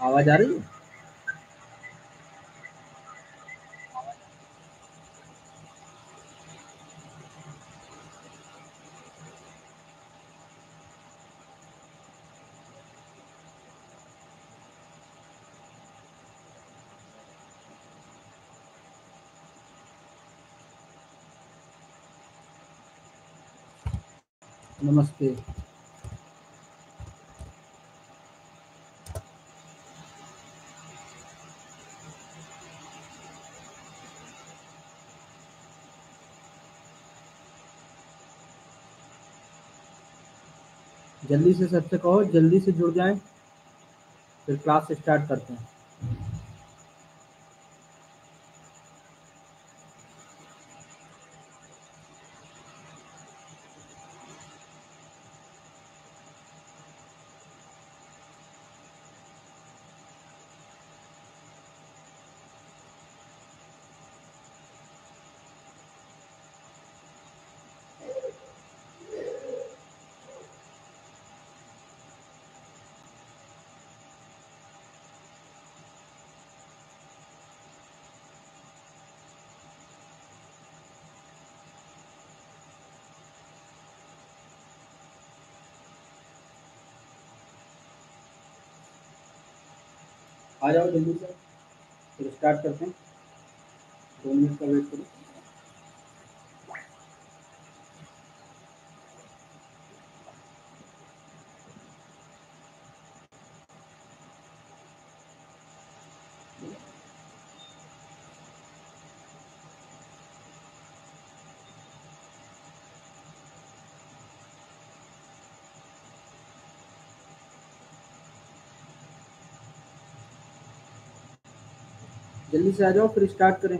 आवाज आ रही है? नमस्ते। जल्दी से सबसे कहो, जल्दी से जुड़ जाएं, फिर क्लास स्टार्ट करते हैं। आ जाओ जल्दी से, फिर स्टार्ट करते हैं। 2 मिनट का वेट करो। जल्दी से आ जाओ, फिर स्टार्ट करें।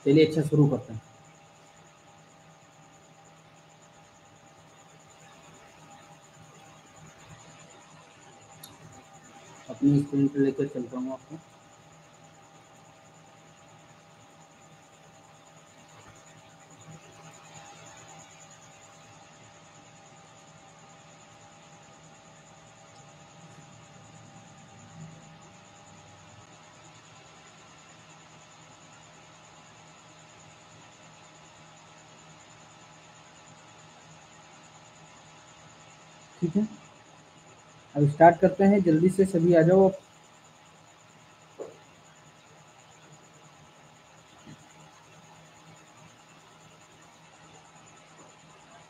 चलिए, अच्छा शुरू करते हैं। अपनी स्क्रीन पे लेकर चलता हूँ आपको। ठीक है, अब स्टार्ट करते हैं। जल्दी से सभी आ जाओ।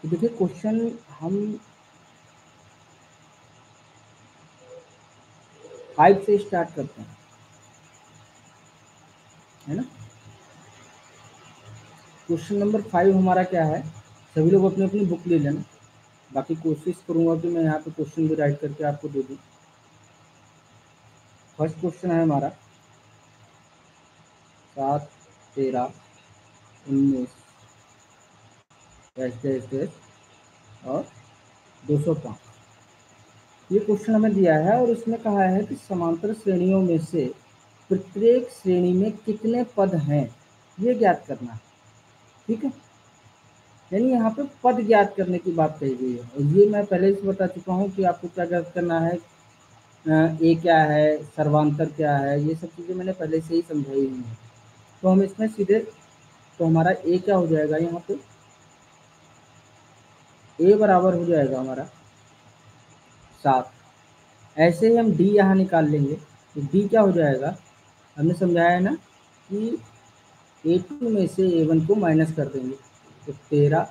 तो देखिए, क्वेश्चन हम 5 से स्टार्ट करते हैं, है ना। क्वेश्चन नंबर 5 हमारा क्या है, सभी लोग अपनी अपनी बुक ले लेना। बाकी कोशिश करूंगा कि मैं यहाँ पे क्वेश्चन भी राइट करके आपको दे दूँ। फर्स्ट क्वेश्चन है हमारा 7, 13, 19 और 205। ये क्वेश्चन हमें दिया है और इसमें कहा है कि समांतर श्रेणियों में से प्रत्येक श्रेणी में कितने पद हैं। ये ज्ञात करना है। ठीक है, यानी यहाँ पे पद ज्ञात करने की बात कही गई है, और ये मैं पहले से बता चुका हूँ कि आपको क्या ज्ञात करना है। ए क्या है, सर्वांतर क्या है, ये सब चीज़ें मैंने पहले से ही समझाई हुई हैं। तो हम इसमें सीधे, तो हमारा ए क्या हो जाएगा यहाँ पे, ए बराबर हो जाएगा हमारा 7। ऐसे ही हम डी यहाँ निकाल लेंगे, तो डी क्या हो जाएगा, हमने समझाया है ना कि A2 में से A1 को माइनस कर देंगे, तो 13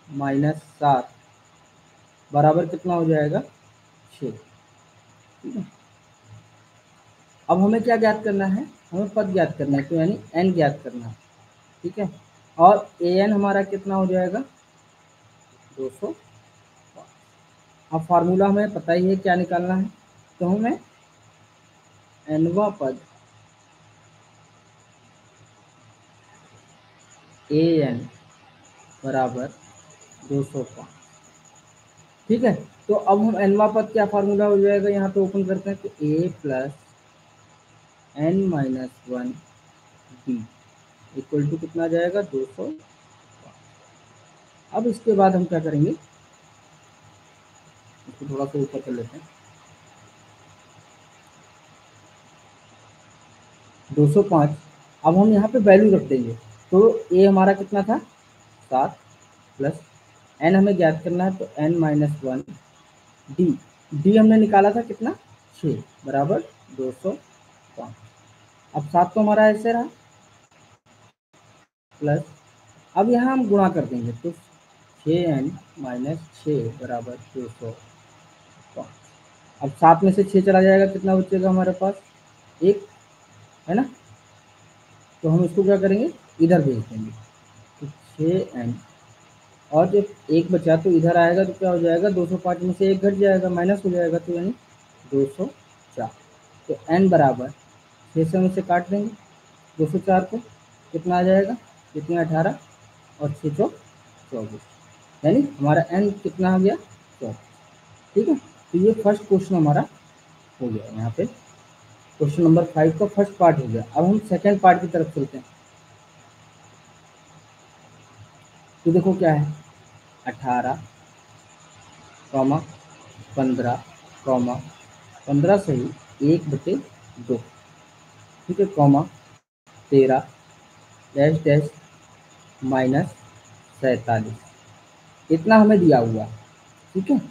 माइनस 7 बराबर कितना हो जाएगा, 6। ठीक है, अब हमें क्या ज्ञात करना है, हमें पद ज्ञात करना है, तो यानी n ज्ञात करना है। ठीक है, और an हमारा कितना हो जाएगा, 200। अब फार्मूला हमें पता ही है क्या निकालना है, तो हमें nवां पद an बराबर 205। ठीक है, तो अब हम nवां पद क्या फार्मूला हो जाएगा, यहाँ पे ओपन करते हैं, तो a plus n minus 1 D equal to कितना आ जाएगा, 200। अब इसके बाद हम क्या करेंगे, इसको थोड़ा सा ऊपर कर लेते हैं, 205। अब हम यहाँ पे वैल्यू रख देंगे, तो ए हमारा कितना था, 7 प्लस एन हमें ज्ञात करना है, तो एन माइनस 1 डी, डी हमने निकाला था कितना, 6 बराबर 205। अब 7 तो हमारा ऐसे रहा, प्लस अब यहाँ हम गुणा कर देंगे, तो 6n माइनस 6 बराबर 205। अब 7 में से 6 चला जाएगा, कितना बचेगा हमारे पास, 1, है ना। तो हम इसको क्या करेंगे, इधर भेज देंगे, तो 6n, और जब 1 बचा तो इधर आएगा, तो क्या हो जाएगा, 205 में से 1 घट जाएगा, माइनस हो जाएगा, तो यानी 204। तो n बराबर 6 से हम इसे काट देंगे, 204 को कितना आ जाएगा, कितने 18 और 6 चौ 24, यानी हमारा n कितना आ गया, 24। ठीक है, तो ये फर्स्ट क्वेश्चन हमारा हो गया, यहाँ पे क्वेश्चन नंबर 5 का फर्स्ट पार्ट हो गया। अब हम सेकेंड पार्ट की तरफ चलते हैं, तो देखो क्या है, 18 कॉमा 15 कॉमा 15 सही 1/2, ठीक है, कॉमा 13 डैश डैश माइनस 47, इतना हमें दिया हुआ। ठीक है,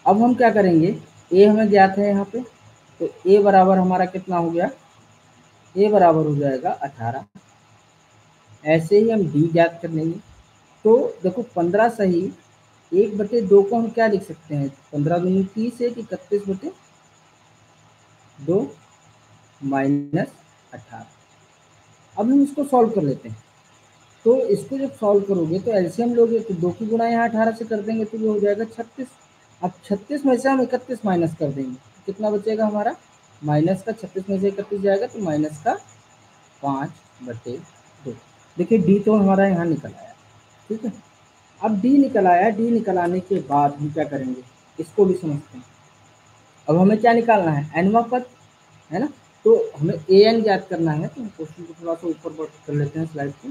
अब हम क्या करेंगे, ए हमें ज्ञात है यहाँ पे, तो ए बराबर हमारा कितना हो गया, ए बराबर हो जाएगा 18। ऐसे ही हम डी ज्ञात कर लेंगे, तो देखो 15 सही 1/2 को हम क्या लिख सकते हैं, 15 दूनी 30 है, 31/2 माइनस 18। अब हम इसको सॉल्व कर लेते हैं, तो इसको जब सॉल्व करोगे तो एलसीएम लोगे, तो 2 की गुणा यहाँ 18 से कर देंगे, तो ये हो जाएगा 36। अब 36 में से हम 31 माइनस कर देंगे, तो कितना बचेगा हमारा, माइनस का 36 में से 31 जाएगा, तो माइनस का 5/2। देखिए डी तो हमारा यहाँ निकल आया। ठीक है, अब डी निकल आया, डी निकल आने के बाद हम क्या करेंगे, इसको भी समझते हैं। अब हमें क्या निकालना है, एनवा पद, है ना, तो हमें ए एन ज्ञात करना है, तो क्वेश्चन को थोड़ा सा ऊपर कर लेते हैं स्लाइड पे,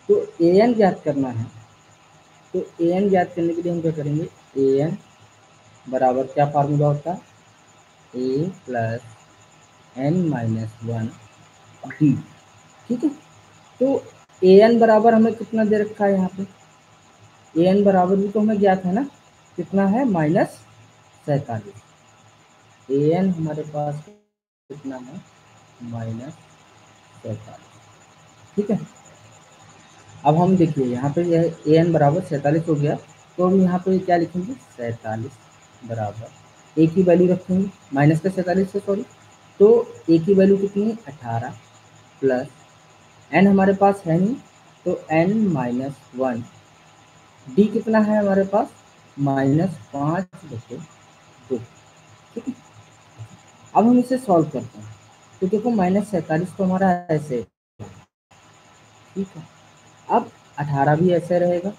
तो ए एन ज्ञात करना है, तो ए एन ज्ञात करने के लिए हम क्या करेंगे, ए एन बराबर क्या फार्मूला होता है, ए प्लस एन माइनस 1 डी। ठीक है, तो ए एन बराबर हमें कितना दे रखा है यहाँ पे, ए एन बराबर भी तो हमें ज्ञात है ना, कितना है, -47। ए एन हमारे पास कितना है, -47। ठीक है, अब हम देखिए यहाँ पे यह ए एन बराबर 47 हो गया, तो हम यहाँ पे क्या लिखेंगे, 47 बराबर ए की वैल्यू रखेंगे, माइनस का 47 से सॉरी, तो ए की वैल्यू कितनी है, 18 प्लस एन हमारे पास है नहीं, तो एन माइनस 1 डी कितना है हमारे पास, -5/2। ठीक है, अब हम इसे सॉल्व करते हैं, तो देखो -47 तो हमारा ऐसे, ठीक है, अब 18 भी ऐसे रहेगा,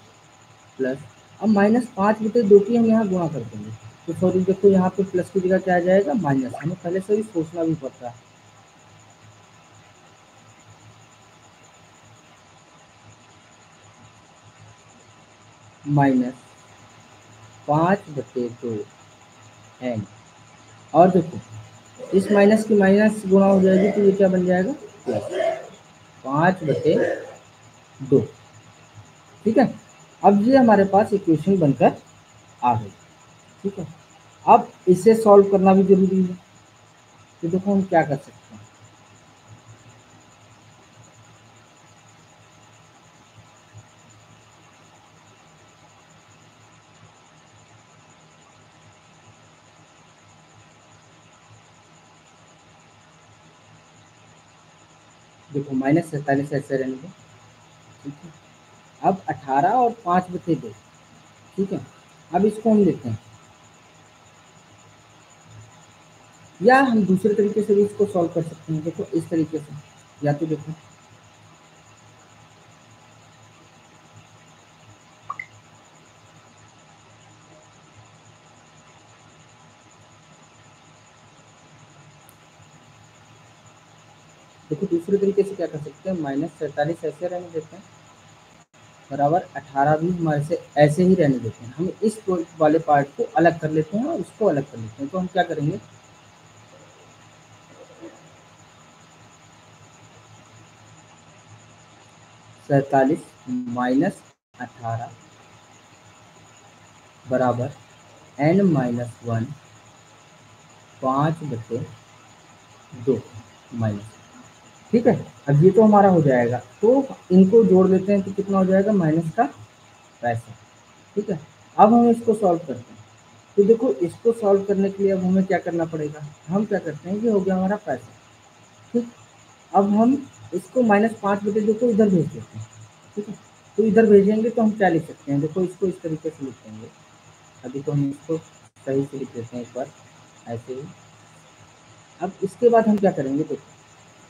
प्लस अब -5/2 की हम यहाँ गुणा कर देंगे, तो सॉरी देखो यहाँ पे प्लस की जगह क्या आ जाएगा, माइनस, हमें पहले से ही सोचना भी पड़ता है। Minus 5/2 N. और देखो इस माइनस की माइनस गुणा हो जाएगी तो ये क्या बन जाएगा, प्लस 5/2। ठीक है, अब ये हमारे पास इक्वेशन बनकर आ गई। ठीक है, अब इसे सॉल्व करना भी जरूरी है। तो देखो हम क्या कर सकते हैं, देखो -47 ऐसे रहने दो। ठीक है, अब 18 और 5/2। ठीक है, अब इसको हम लेते हैं, या हम दूसरे तरीके से भी इसको सॉल्व कर सकते हैं। देखो इस तरीके से, या तो देखो देखो दूसरे तरीके से क्या कर सकते हैं, -47 ऐसे रहने देते हैं, बराबर 18 भी हमारे से ऐसे ही रहने देते हैं। हम इस वाले पार्ट को अलग कर लेते हैं और इसको अलग कर लेते हैं। तो हम क्या करेंगे, 47 माइनस 18 बराबर n-1 5/2 माइनस। ठीक है, अब ये तो हमारा हो जाएगा, तो इनको जोड़ लेते हैं तो कितना हो जाएगा, माइनस का 65। ठीक है, अब हम इसको सॉल्व करते हैं। तो देखो इसको सॉल्व करने के लिए अब हमें क्या करना पड़ेगा, हम क्या करते हैं, ये हो गया हमारा 65। ठीक, अब हम इसको -5/2 को इधर भेज देते हैं। ठीक है, तो इधर भेजेंगे तो हम क्या लिख सकते हैं, देखो इसको इस तरीके से लिख देंगे। अभी तो हम इसको सही से लिख देते हैं एक बार ऐसे ही। अब इसके बाद हम क्या करेंगे, देखो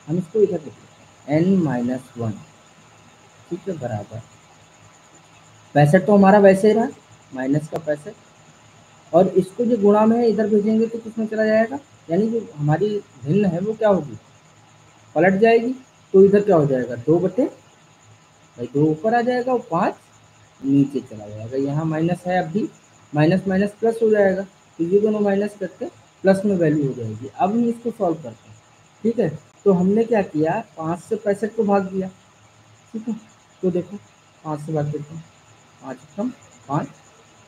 हम इसको इधर लिख देते हैं n-1। ठीक है, बराबर 65 तो हमारा वैसे ही रहा, माइनस का 65, और इसको जो गुणा में है इधर भेजेंगे तो किसमें चला जाएगा, यानी जो हमारी भिन्न है वो क्या होगी, पलट जाएगी। तो इधर क्या हो जाएगा, 2/2 ऊपर आ जाएगा और 5 नीचे चला जाएगा। यहाँ माइनस है, अब भी माइनस माइनस प्लस हो जाएगा, तो ये दोनों माइनस करके प्लस में वैल्यू हो जाएगी। अब हम इसको सॉल्व करते हैं। ठीक है, तो हमने क्या किया, 5 से 65 को भाग दिया। ठीक है, तो देखो 5 से भाग देते हैं, 5 कम 5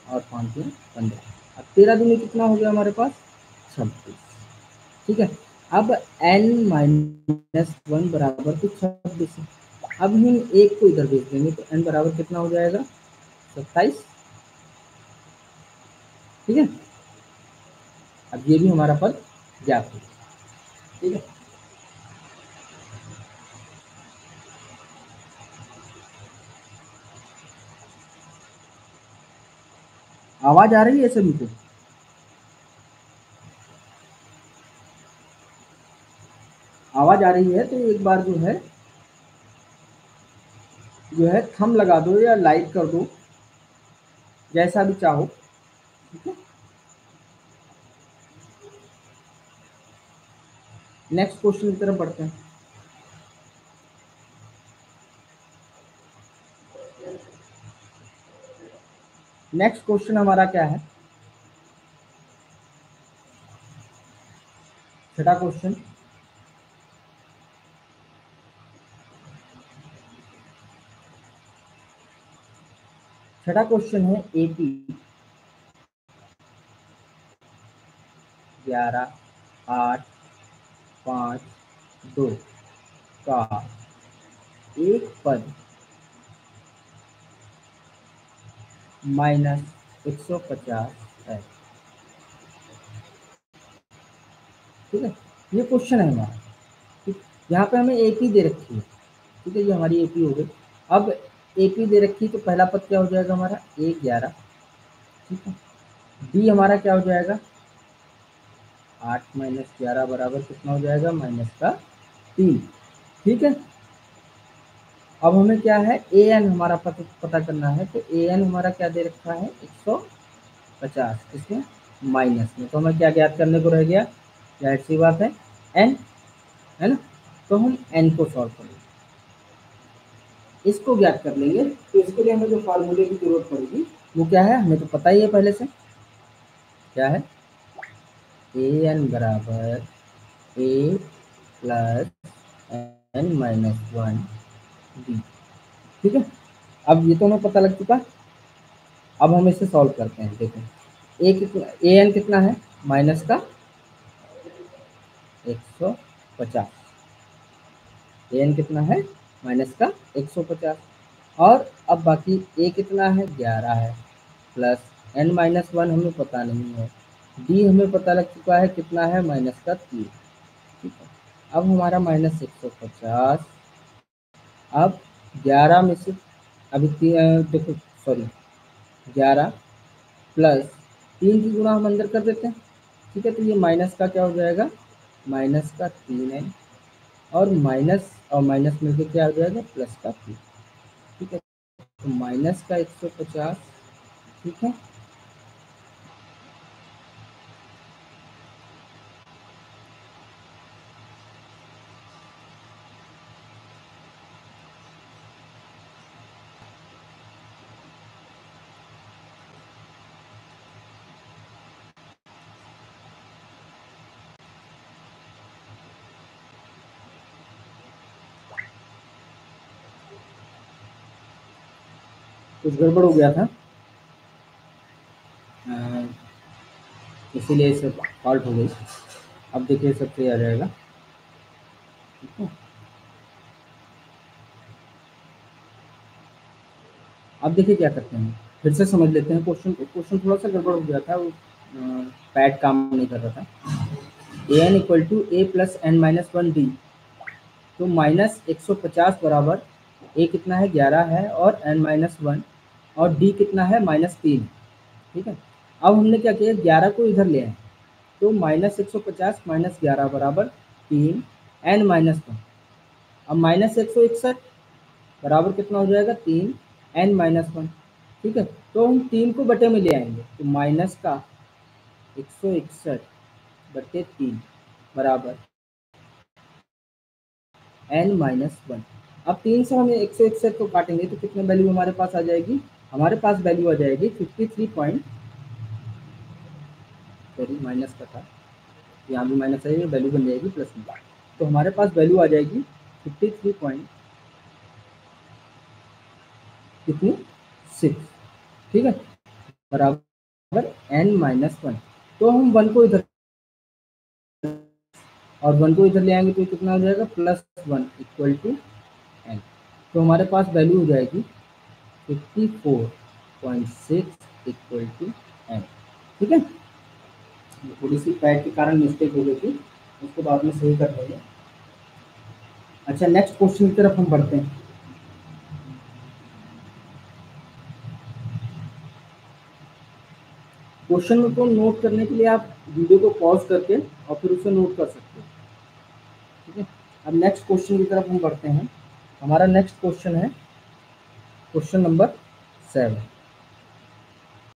और 5 दूनी 15। अब 13 दूनी कितना हो गया हमारे पास, 26। ठीक है, अब n-1 बराबर तो 26 है। अब हम एक को इधर भेज देंगे तो n बराबर कितना हो जाएगा, 27। ठीक है, अब ये भी हमारा पद ज्ञात हो गया। ठीक है, आवाज आ रही है सभी को, आवाज आ रही है तो एक बार जो है थंब लगा दो या लाइक कर दो, जैसा भी चाहो। ठीक है, नेक्स्ट क्वेश्चन की तरफ बढ़ते हैं। नेक्स्ट क्वेश्चन हमारा क्या है, छठा क्वेश्चन। छठा क्वेश्चन है AP 11, 8, 5, 2 का एक पद -150 है। ठीक है, ये क्वेश्चन है हमारा। ठीक, यहाँ पे हमें AP दे रखी है। ठीक है, ये हमारी AP हो गई। अब AP दे रखी है तो पहला पद क्या हो जाएगा हमारा, 1, 11। ठीक है, D हमारा क्या हो जाएगा, 8 - 11 बराबर कितना हो जाएगा, -3। ठीक है, अब हमें क्या है, AN हमारा पता करना है। तो AN हमारा क्या दे रखा है, 150, इसमें माइनस में। तो हमें क्या ज्ञात करने को रह गया, जाहिर सी बात है N, है ना। तो हम N को सॉल्व करेंगे, इसको ज्ञात कर लेंगे। तो इसके लिए हमें जो फार्मूले की जरूरत पड़ेगी वो क्या है हमें तो पता ही है पहले से, क्या है ए एन बराबर a plus n minus one d. ठीक है, अब ये तो हमें पता लग चुका। अब हम इसे सॉल्व करते हैं। देखो ए कितना, ए एन कितना है माइनस का 150, ए एन कितना है माइनस का 150, और अब बाकी ए कितना है 11 है, प्लस एन माइनस वन हमें पता नहीं है, डी हमें पता लग चुका है कितना है माइनस का 3। ठीक है, अब हमारा माइनस 150, अब 11 में से अभी देखो सॉरी 11 प्लस 3 की गुणा हम अंदर कर देते हैं। ठीक है, तो ये माइनस का क्या हो जाएगा माइनस का 3n, और माइनस मिलकर क्या हो जाएगा प्लस का 3। ठीक है, तो माइनस का 150। ठीक है, कुछ गड़बड़ हो गया था, अ, इसीलिए इसे फॉल्ट हो गई। अब देखिए सब सही आ जाएगा। ठीक है, अब देखिए क्या करते हैं, फिर से समझ लेते हैं क्वेश्चन को। क्वेश्चन थोड़ा सा गड़बड़ हो गया था, वो पैड काम नहीं कर रहा था। A n equal to a plus n minus one d, तो माइनस 150 बराबर ए कितना है 11 है और एन माइनस वन, और डी कितना है माइनस 3। ठीक है, अब हमने क्या किया 11 को इधर ले आए, तो माइनस 150 माइनस 11 बराबर 3 एन माइनस वन। अब माइनस 161 बराबर कितना हो जाएगा 3 एन माइनस वन। ठीक है, तो हम 3 को बटे में ले आएंगे, तो माइनस का 161 बटे 3 बराबर एन माइनस वन। अब 3 से हम 161 को काटेंगे तो कितने वैल्यू हमारे पास आ जाएगी, हमारे पास वैल्यू आ जाएगी 53 पॉइंट, सॉरी माइनस का था, यहाँ भी माइनस है, वैल्यू बन जाएगी प्लस में, तो हमारे पास वैल्यू आ जाएगी 53 पॉइंट कितनी 6। ठीक है, बराबर एन माइनस वन। तो हम वन को इधर और वन को इधर ले आएंगे तो कितना हो जाएगा plus one equal to N. तो हमारे पास वैल्यू हो जाएगी 54.6 इक्वल टू एन। ठीक है, थोड़ी सी पैड के कारण मिस्टेक हो गई थी, उसको बाद में सही कर लेंगे। अच्छा, नेक्स्ट क्वेश्चन की तरफ हम बढ़ते हैं। क्वेश्चन को नोट करने के लिए आप वीडियो को पॉज करके और फिर उसे नोट कर सकते हैं। ठीक है, अब नेक्स्ट क्वेश्चन की तरफ हम बढ़ते हैं। हमारा नेक्स्ट क्वेश्चन है क्वेश्चन नंबर 7।